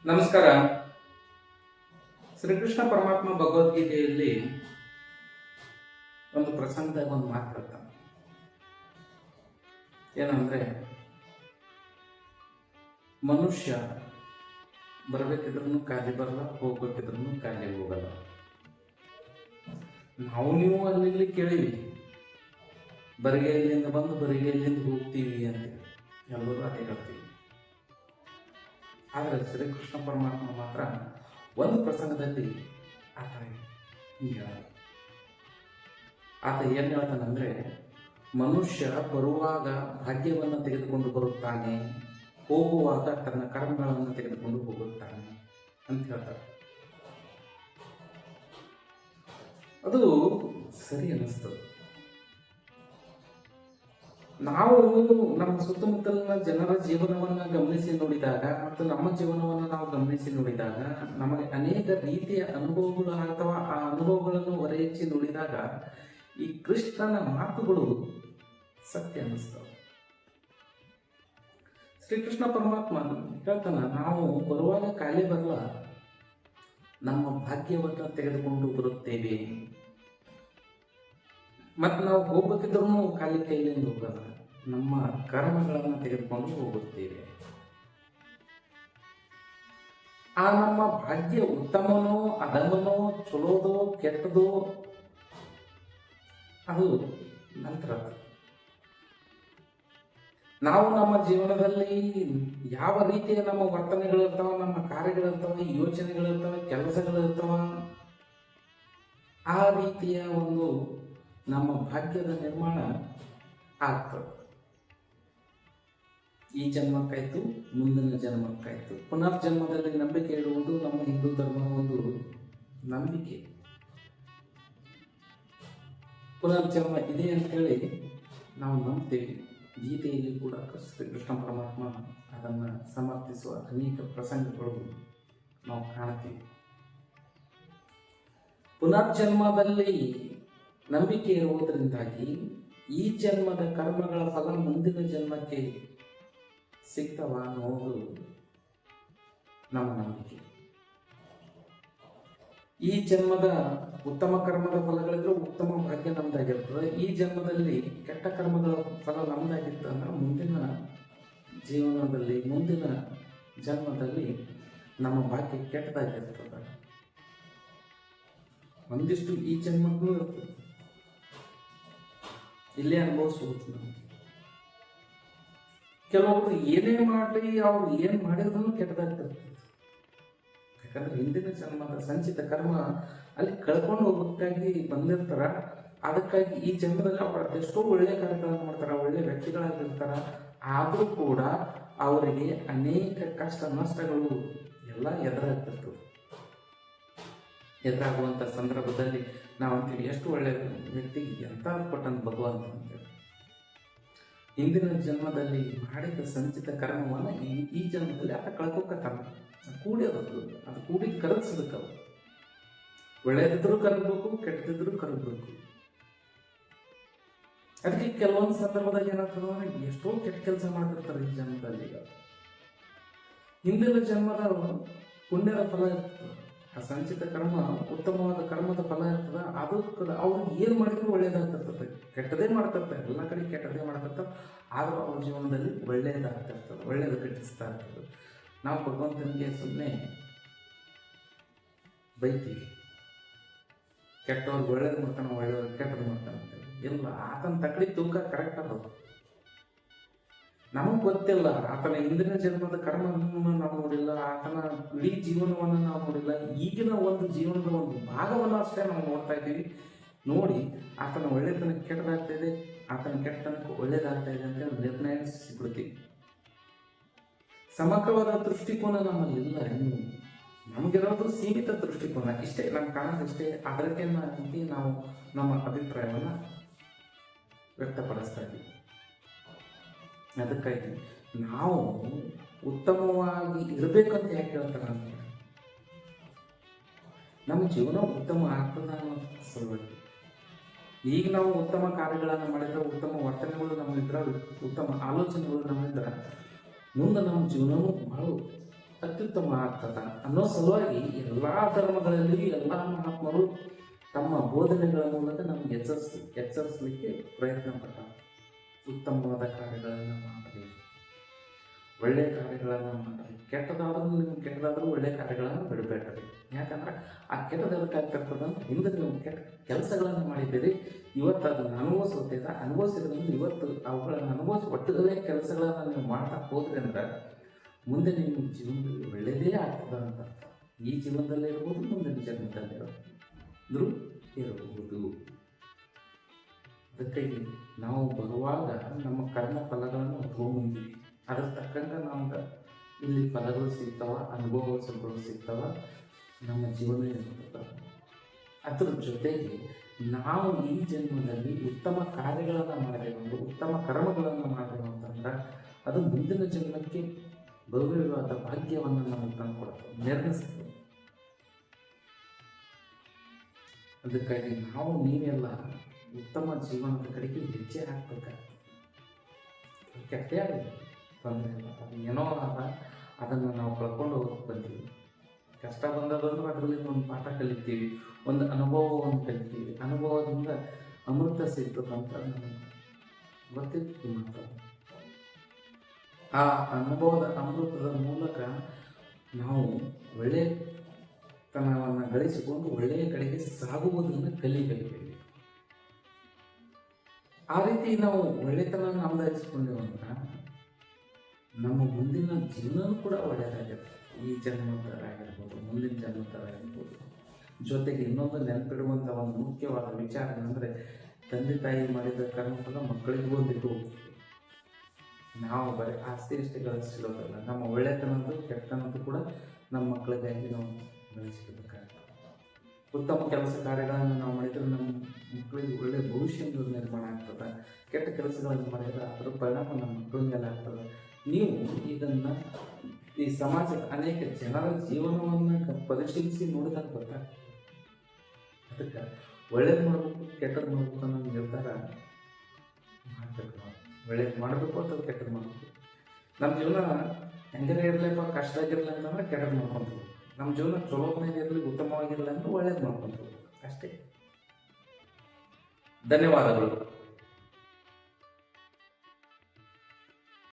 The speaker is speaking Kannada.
ನಮಸ್ಕಾರ. ಶ್ರೀಕೃಷ್ಣ ಪರಮಾತ್ಮ ಭಗವದ್ಗೀತೆಯಲ್ಲಿ ಒಂದು ಪ್ರಸಂಗದಾಗ ಒಂದು ಮಾತು ಹೇಳ್ತಾನೆ. ಏನಂದ್ರೆ, ಮನುಷ್ಯ ಬರಬೇಕಿದ್ರೂ ಕಾಲಿ ಬರಲ್ಲ, ಹೋಗ್ಬೇಕಿದ್ರೂ ಕಾಲಿ ಹೋಗಲ್ಲ. ನಾವು ನೀವು ಅಲ್ಲಿ ಕೇಳಿವಿ, ಬರಿಗೆಯಲ್ಲಿಂದ ಬಂದು ಬರಿಗೆಯಲ್ಲಿಂದ ಹೋಗ್ತೀವಿ ಅಂತ ಎಲ್ಲರೂ ಅದೇ ಹೇಳ್ತೀವಿ. ಆದರೆ ಶ್ರೀಕೃಷ್ಣ ಪರಮಾತ್ಮ ಮಾತ್ರ ಒಂದು ಪ್ರಸಂಗದಲ್ಲಿ ಆತ ಹಿಂಗೆ ಆತ ಏನು ಹೇಳ್ತಾನಂದ್ರೆ, ಮನುಷ್ಯ ಬರುವಾಗ ಭಾಗ್ಯವನ್ನು ತೆಗೆದುಕೊಂಡು ಬರುತ್ತಾನೆ, ಹೋಗುವಾಗ ತನ್ನ ಕರ್ಮಗಳನ್ನು ತೆಗೆದುಕೊಂಡು ಹೋಗುತ್ತಾನೆ ಅಂತ ಹೇಳ್ತಾರೆ. ಅದು ಸರಿ ಅನ್ನಿಸ್ತದೆ. ನಾವು ನಮ್ಮ ಸುತ್ತಮುತ್ತಲಿನ ಜನರ ಜೀವನವನ್ನು ಗಮನಿಸಿ ನೋಡಿದಾಗ ಮತ್ತು ನಮ್ಮ ಜೀವನವನ್ನು ನಾವು ಗಮನಿಸಿ ನೋಡಿದಾಗ ನಮಗೆ ಅನೇಕ ರೀತಿಯ ಅನುಭವಗಳು ಅಥವಾ ಆ ಅನುಭವಗಳನ್ನು ಹೊರಹೆಚ್ಚಿ ನೋಡಿದಾಗ ಈ ಕೃಷ್ಣನ ಮಾತುಗಳು ಸತ್ಯ ಅನ್ನಿಸ್ತವೆ. ಶ್ರೀಕೃಷ್ಣ ಪರಮಾತ್ಮ ಹೇಳ್ತಾನ, ನಾವು ಬರುವಾಗ ಕಾಲೇ ಬರಲ್ಲ, ನಮ್ಮ ಭಾಗ್ಯವನ್ನು ತೆಗೆದುಕೊಂಡು ಬರುತ್ತೇವೆ. ಮತ್ತು ನಾವು ಹೋಗ್ಬೇಕಿದ್ರೂ ಖಾಲಿ ಕೈಲಿಂದ ಹೋಗಲ್ಲ, ನಮ್ಮ ಕರ್ಮಗಳನ್ನು ತೆಗೆದುಕೊಂಡು ಹೋಗುತ್ತೇವೆ. ಆ ನಮ್ಮ ಭಾಗ್ಯ ಉತ್ತಮನೋ ಅಧಮನೋ ಚಲೋದೋ ಕೆಟ್ಟದೋ ಅದು ನಂತರ. ನಾವು ನಮ್ಮ ಜೀವನದಲ್ಲಿ ಯಾವ ರೀತಿಯ ನಮ್ಮ ವರ್ತನೆಗಳಿರ್ತಾವ, ನಮ್ಮ ಕಾರ್ಯಗಳಿರ್ತಾವ, ಯೋಚನೆಗಳಿರ್ತಾವ, ಕೆಲಸಗಳಿರ್ತಾವ, ಆ ರೀತಿಯ ಒಂದು ನಮ್ಮ ಭಾಗ್ಯದ ನಿರ್ಮಾಣ ಆಗ್ತದೆ. ಈ ಜನ್ಮಕ್ಕಾಯ್ತು, ಮುಂದಿನ ಜನ್ಮಕ್ಕಾಯ್ತು. ಪುನರ್ಜನ್ಮದಲ್ಲಿ ನಂಬಿಕೆ ಇಡುವುದು ನಮ್ಮ ಹಿಂದೂ ಧರ್ಮದ ಒಂದು ನಂಬಿಕೆ. ಪುನರ್ಜನ್ಮ ಇದೆ ಅಂತ ಹೇಳಿ ನಾವು ನಂಬ್ತೇವೆ. ಗೀತೆಯಲ್ಲಿ ಕೂಡ ಶ್ರೀಕೃಷ್ಣ ಪರಮಾತ್ಮ ಅದನ್ನು ಸಮರ್ಥಿಸುವ ಅನೇಕ ಪ್ರಸಂಗಗಳು ನಾವು ಕಾಣ್ತೀವಿ. ಪುನರ್ಜನ್ಮದಲ್ಲಿ ನಂಬಿಕೆ ಇರುವುದರಿಂದಾಗಿ ಈ ಜನ್ಮದ ಕರ್ಮಗಳ ಫಲ ಮುಂದಿನ ಜನ್ಮಕ್ಕೆ ಸಿಗ್ತವ ಅನ್ನೋದು ನಮ್ಮ ನಂಬಿಕೆ. ಈ ಜನ್ಮದ ಉತ್ತಮ ಕರ್ಮದ ಫಲಗಳಿದ್ರೆ ಉತ್ತಮ ಭಾಗ್ಯ ನಮ್ದಾಗಿರ್ತದೆ. ಈ ಜನ್ಮದಲ್ಲಿ ಕೆಟ್ಟ ಕರ್ಮಗಳ ಫಲ ನಮ್ದಾಗಿತ್ತು ಅಂದ್ರೆ ಮುಂದಿನ ಜೀವನದಲ್ಲಿ, ಮುಂದಿನ ಜನ್ಮದಲ್ಲಿ ನಮ್ಮ ಭಾಗ್ಯ ಕೆಟ್ಟದಾಗಿರ್ತದೆ. ಒಂದಿಷ್ಟು ಈ ಜನ್ಮಕ್ಕೂ ಇರ್ತದೆ, ಇಲ್ಲೇ ಅನುಭವಿಸ್ಬೋದು ನಾವು. ಕೆಲವೊಬ್ರು ಏನೇ ಮಾಡಲಿ, ಅವ್ರು ಏನು ಮಾಡಿದ್ರು ಕೆಟ್ಟದಾಗ್ತಿರ್ತದೆ. ಯಾಕಂದ್ರೆ ಹಿಂದಿನ ಜನ್ಮದ ಸಂಚಿತ ಕರ್ಮ ಅಲ್ಲಿ ಕಳ್ಕೊಂಡು ಹೋಗೋಕ್ಕಾಗಿ ಬಂದಿರ್ತಾರ. ಅದಕ್ಕಾಗಿ ಈ ಜನ್ಮದಲ್ಲಿ ಅವ್ರು ಅದೆಷ್ಟೋ ಒಳ್ಳೆ ಕಾರ್ಯಗಳನ್ನು ಮಾಡ್ತಾರ, ಒಳ್ಳೆ ವ್ಯಕ್ತಿಗಳಾಗಿರ್ತಾರ. ಆದರೂ ಕೂಡ ಅವರಿಗೆ ಅನೇಕ ಕಷ್ಟ ನಷ್ಟಗಳು ಎಲ್ಲ ಎದುರಾಗ್ತಿರ್ತವೆ. ಎದುರಾಗುವಂಥ ಸಂದರ್ಭದಲ್ಲಿ ನಾವು ಅಂತೀವಿ, ಎಷ್ಟು ಒಳ್ಳೆ ವ್ಯಕ್ತಿಗೆ ಎಂತ ಕೊಟ್ಟಂತ ಭಗವಂತ ಅಂತೇಳಿ. ಹಿಂದಿನ ಜನ್ಮದಲ್ಲಿ ಮಾಡಿದ ಸಂಚಿತ ಕರ್ಮವನ್ನು ಈ ಜನ್ಮದಲ್ಲಿ ಆತ ಕಳ್ಕೊಕತ್ತಾನ. ಕೂಡಿಯೋದು, ಅದು ಕೂಡಿ ಕರಗಿಸ್ಬೇಕು. ಅದು ಒಳ್ಳೇದಿದ್ರು ಕರಗಬೇಕು, ಕೆಟ್ಟದಿದ್ರು ಕರಗಬೇಕು. ಅದಕ್ಕೆ ಕೆಲವೊಂದು ಸಂದರ್ಭದಾಗ ಏನಾಗ್ತದೆ, ಎಷ್ಟೋ ಕೆಟ್ಟ ಕೆಲಸ ಮಾಡ್ತಿರ್ತಾರೆ ಈ ಜನ್ಮದಲ್ಲಿ. ಹಿಂದಿನ ಜನ್ಮದ ಪುಣ್ಯದ ಫಲ ಇರ್ತದೆ, ಆ ಸಂಚಿತ ಕರ್ಮ ಉತ್ತಮವಾದ ಕರ್ಮದ ಫಲ ಇರ್ತದೆ. ಅದು ಅವ್ರು ಏನು ಮಾಡಿದ್ರು ಒಳ್ಳೇದಾಗ್ತಿರ್ತದೆ. ಕೆಟ್ಟದೇ ಮಾಡ್ತಿರ್ತಾರೆ, ಎಲ್ಲ ಕಡೆ ಕೆಟ್ಟದೇ ಮಾಡ್ತಿರ್ತಾರೆ. ಆದರೂ ಅವ್ರ ಜೀವನದಲ್ಲಿ ಒಳ್ಳೇದಾಗ್ತಿರ್ತದೆ, ಒಳ್ಳೇದು ಕಟ್ಟಿಸ್ತಾ ಇರ್ತದೆ. ನಾವು ಭಗವಂತನಿಗೆ ಸುಮ್ಮನೆ ಬೈತೀವಿ, ಕೆಟ್ಟವ್ರಿಗೆ ಒಳ್ಳೇದು ಮಾಡ್ತಾನೆ, ಒಳ್ಳೆಯವ್ರಿಗೆ ಕೆಟ್ಟದ್ದು ಮಾಡ್ತಾನೆ ಅಂತೇಳಿ. ಇಲ್ಲ, ಆತನ ತಕ್ಕಡಿ ತೂಕ ಕರೆಕ್ಟ್ ಆದವು. ನಮಗೆ ಗೊತ್ತಿಲ್ಲ, ಆತನ ಹಿಂದಿನ ಜನ್ಮದ ಕರ್ಮವನ್ನು ನಾವು ನೋಡಿಲ್ಲ, ಆತನ ಇಡೀ ಜೀವನವನ್ನು ನಾವು ನೋಡಿಲ್ಲ. ಈಗಿನ ಒಂದು ಜೀವನದ ಒಂದು ಭಾಗವನ್ನು ಅಷ್ಟೇ ನಾವು ನೋಡ್ತಾ ಇದ್ದೀವಿ. ನೋಡಿ ಆತನ ಒಳ್ಳೆತನಕ್ಕೆ ಕೆಟ್ಟದಾಗ್ತಾ ಇದೆ, ಆತನ ಕೆಟ್ಟತನಕ್ಕೆ ಒಳ್ಳೇದಾಗ್ತಾ ಇದೆ ಅಂತೇಳಿ ನಿರ್ಣಯ ಸಿಗ್ಬಿಡ್ತೀವಿ. ಸಮಗ್ರವಾದ ದೃಷ್ಟಿಕೋನ ನಮ್ಮಲ್ಲಿ ಇಲ್ಲ. ಇನ್ನು ನಮಗಿರೋದು ಸೀಮಿತ ದೃಷ್ಟಿಕೋನ, ಇಷ್ಟೇ ನಮ್ಗೆ ಕಾಣೋದಿಷ್ಟೇ. ಅದಕ್ಕೆ ನಾವು ನಮ್ಮ ಅಭಿಪ್ರಾಯವನ್ನು ವ್ಯಕ್ತಪಡಿಸ್ತಾ ಇದ್ದೀವಿ. ಅದಕ್ಕಾಗಿ ನಾವು ಉತ್ತಮವಾಗಿ ಇರಬೇಕಂತ ಯಾಕೆ ಹೇಳ್ತಾರೆ ಅಂತ, ನಮ್ಮ ಜೀವನ ಉತ್ತಮ ಆಗ್ತದ ಅನ್ನೋ ಸಲುವಾಗಿ. ಈಗ ನಾವು ಉತ್ತಮ ಕಾರ್ಯಗಳನ್ನು ಮಾಡಿದ್ರೆ, ಉತ್ತಮ ವರ್ತನೆಗಳು ನಮ್ಮಿದ್ರೆ, ಉತ್ತಮ ಆಲೋಚನೆಗಳು ನಮ್ಮಿದ್ರೆ, ಮುಂದೆ ನಮ್ಮ ಜೀವನವೂ ಬಹಳ ಅತ್ಯುತ್ತಮ ಆಗ್ತದ ಅನ್ನೋ ಸಲುವಾಗಿ ಎಲ್ಲ ಧರ್ಮಗಳಲ್ಲಿ ಎಲ್ಲ ಮಹಾತ್ಮರು ತಮ್ಮ ಬೋಧನೆಗಳ ಮೂಲಕ ನಮ್ಗೆ ಎಚ್ಚರಿಸಲಿಕ್ಕೆ ಪ್ರಯತ್ನ ಪಟ್ಟಾರೆ. ಉತ್ತಮವಾದ ಕಾರ್ಯಗಳನ್ನು ಮಾಡಿ, ಒಳ್ಳೆಯ ಕಾರ್ಯಗಳನ್ನು ಮಾಡಿ, ಕೆಟ್ಟದಾದ್ರೂ ಒಳ್ಳೆಯ ಕಾರ್ಯಗಳನ್ನು ಬಿಡಬೇಡ್ರಿ. ಯಾಕಂದ್ರೆ ಆ ಕೆಟ್ಟದಕ್ಕಾಗ್ತಿರ್ತದಂದ್ರೆ ಹಿಂದೆ ನೀವು ಕೆಟ್ಟ ಕೆಲಸಗಳನ್ನು ಮಾಡಿದ್ದೀರಿ, ಇವತ್ತು ಅದನ್ನು ಅನುಭವಿಸಿರೋದ್ರಿಂದ ಇವತ್ತು ಅವುಗಳನ್ನು ಅನುಭವಿಸಿ ಒಟ್ಟುಗಳೇ ಕೆಲಸಗಳನ್ನು ನೀವು ಮಾಡ್ತಾ ಹೋದ್ರಿ ಅಂದ್ರೆ ಮುಂದೆ ನಿಮ್ಮ ಜೀವನದಲ್ಲಿ ಒಳ್ಳೆಯದೇ ಆಗ್ತದೆ ಅಂತ. ಈ ಜೀವನದಲ್ಲೇ ಇರ್ಬೋದು, ಮುಂದಿನ ಜನ್ಮದಲ್ಲಿ ಇರಬಹುದು. ಅದಕ್ಕಾಗಿ ನಾವು ಬರುವಾಗ ನಮ್ಮ ಕರ್ಮ ಫಲಗಳನ್ನು ಹೊತ್ಕೊಂಡ್ಬಂದಿವಿ, ಅದ್ರ ತಕ್ಕಂಗೆ ನಮ್ಗೆ ಇಲ್ಲಿ ಫಲಗಳು ಸಿಗ್ತಾವ, ಅನುಭವಗಳು ಸಿಗ್ತಾವ, ನಮ್ಮ ಜೀವನ ಇರ್ತದೆ. ಅದ್ರ ಜೊತೆಗೆ ನಾವು ಈ ಜನ್ಮದಲ್ಲಿ ಉತ್ತಮ ಕಾರ್ಯಗಳನ್ನು ಮಾಡಿದೆವು, ಉತ್ತಮ ಕರ್ಮಗಳನ್ನು ಮಾಡಿದೆವು ಅಂತಂದ್ರೆ ಅದು ಮುಂದಿನ ಜನ್ಮಕ್ಕೆ ಭವ್ಯವಾದ ಭಾಗ್ಯವನ್ನು ನಮಗೆ ತಂದುಕೊಡುತ್ತೆ, ನಿರ್ಮಿಸ್ತದೆ. ಅದಕ್ಕಾಗಿ ನೀವೆಲ್ಲ ಉತ್ತಮ ಜೀವನದ ಕಡೆಗೆ ಹೆಜ್ಜೆ ಹಾಕ್ಬೇಕಾಗ್ತದೆ. ಕೆಟ್ಟೇ ಆಗಲಿ ತೊಂದರೆ ಇಲ್ಲ, ಅದು ಏನೋ ಅದ, ಅದನ್ನು ನಾವು ಕಳ್ಕೊಂಡು ಹೋಗಕ್ಕೆ ಬಂದೀವಿ. ಕಷ್ಟ ಬಂದದಂದ್ರೆ ಅದರಲ್ಲಿ ಒಂದು ಪಾಠ ಕಲಿತೀವಿ, ಒಂದು ಅನುಭವವನ್ನು ಕಲಿತೀವಿ. ಅನುಭವದಿಂದ ಅಮೃತ ಸಿಗ್ತದಂತ ನನಗೆ ಗೊತ್ತಿತ್ತು ಮಾತ್ರ. ಆ ಅನುಭವದ ಅಮೃತದ ಮೂಲಕ ನಾವು ಒಳ್ಳೆಯತನವನ್ನು ಗಳಿಸಿಕೊಂಡು ಒಳ್ಳೆಯ ಕಡೆಗೆ ಸಾಗುವುದನ್ನು ಕಲಿಬೇಕು. ಆ ರೀತಿ ನಾವು ಒಳ್ಳೆತನ ಆಮದಾಯಿಸಿಕೊಂಡೇವಂದ್ರೆ ನಮ್ಮ ಮುಂದಿನ ಜೀವನವೂ ಕೂಡ ಒಳ್ಳೆಯದಾಗಿರುತ್ತೆ. ಈ ಜನ್ಮ ಥರ ಆಗಿರ್ಬೋದು, ಮುಂದಿನ ಜನ್ಮ ಥರ ಆಗಿರ್ಬೋದು. ಜೊತೆಗೆ ಇನ್ನೊಂದು ನೆನಪಿಡುವಂಥ ಒಂದು ಮುಖ್ಯವಾದ ವಿಚಾರ ಏನಂದರೆ, ತಂದೆ ತಾಯಿ ಮಾಡಿದ ಕರ್ಮಫಲ ಮಕ್ಕಳಿಗೂ ಬಿಟ್ಟು ಹೋಗ್ತೀವಿ. ನಾವು ಬರೀ ಆಸ್ತಿ ಅಷ್ಟೇ ಗಳಿಸಿರೋದಲ್ಲ, ನಮ್ಮ ಒಳ್ಳೆತನದ್ದು ಕೆಟ್ಟತನದ್ದು ಕೂಡ ನಮ್ಮ ಮಕ್ಕಳಿಗಾಗಿ ನಾವು ಗಳಿಸಿರ್ಬೇಕಾಗ್ತದೆ. ಉತ್ತಮ ಕೆಲಸ ಕಾರ್ಯಗಳನ್ನು ನಾವು ಮಾಡಿದರೆ ನಮ್ಮ ಮಕ್ಕಳಿಗೆ ಒಳ್ಳೆಯ ಭವಿಷ್ಯ ನಿರ್ಮಾಣ ಆಗ್ತದೆ. ಕೆಟ್ಟ ಕೆಲಸಗಳನ್ನು ಮಾಡಿದರೆ ಅದರ ಪರಿಣಾಮ ನಮ್ಮ ಮಕ್ಕಳ ಮೇಲೆ ಆಗ್ತದೆ. ನೀವು ಇದನ್ನು ಈ ಸಮಾಜದ ಅನೇಕ ಜನರ ಜೀವನವನ್ನು ಪರಿಶೀಲಿಸಿ ನೋಡಿದಾಗ ಗೊತ್ತಾಗ್ತದೆ. ಅದಕ್ಕೆ ಒಳ್ಳೇದು ಮಾಡಬೇಕು, ಕೆಟ್ಟದ್ದು ಮಾಡಬೇಕು ಅನ್ನೋ ನಿರ್ಧಾರ ಮಾಡಬೇಕು. ನಾವು ಒಳ್ಳೇದು ಮಾಡಬೇಕು ಅಥವಾ ಕೆಟ್ಟದ್ದು ಮಾಡಬೇಕು. ನಮ್ಮ ಜೀವನ ಹೆಂಗನೇ ಇರಲಿಪ್ಪ, ಕಷ್ಟದಾಗಿರಲಿ ಅಂತಂದ್ರೆ ಕೆಟ್ಟದ್ದು ಮಾಡ್ಕೊತೀವಿ. ನಮ್ಮ ಜೀವನ ಚಲೋತ್ನಾಗಿರಲಿ, ಉತ್ತಮವಾಗಿರಲಿ ಅಂದ್ರೆ ಒಳ್ಳೇದು ಮಾಡ್ಕೊತೀವಿ ಅಷ್ಟೇ. ಧನ್ಯವಾದಗಳು.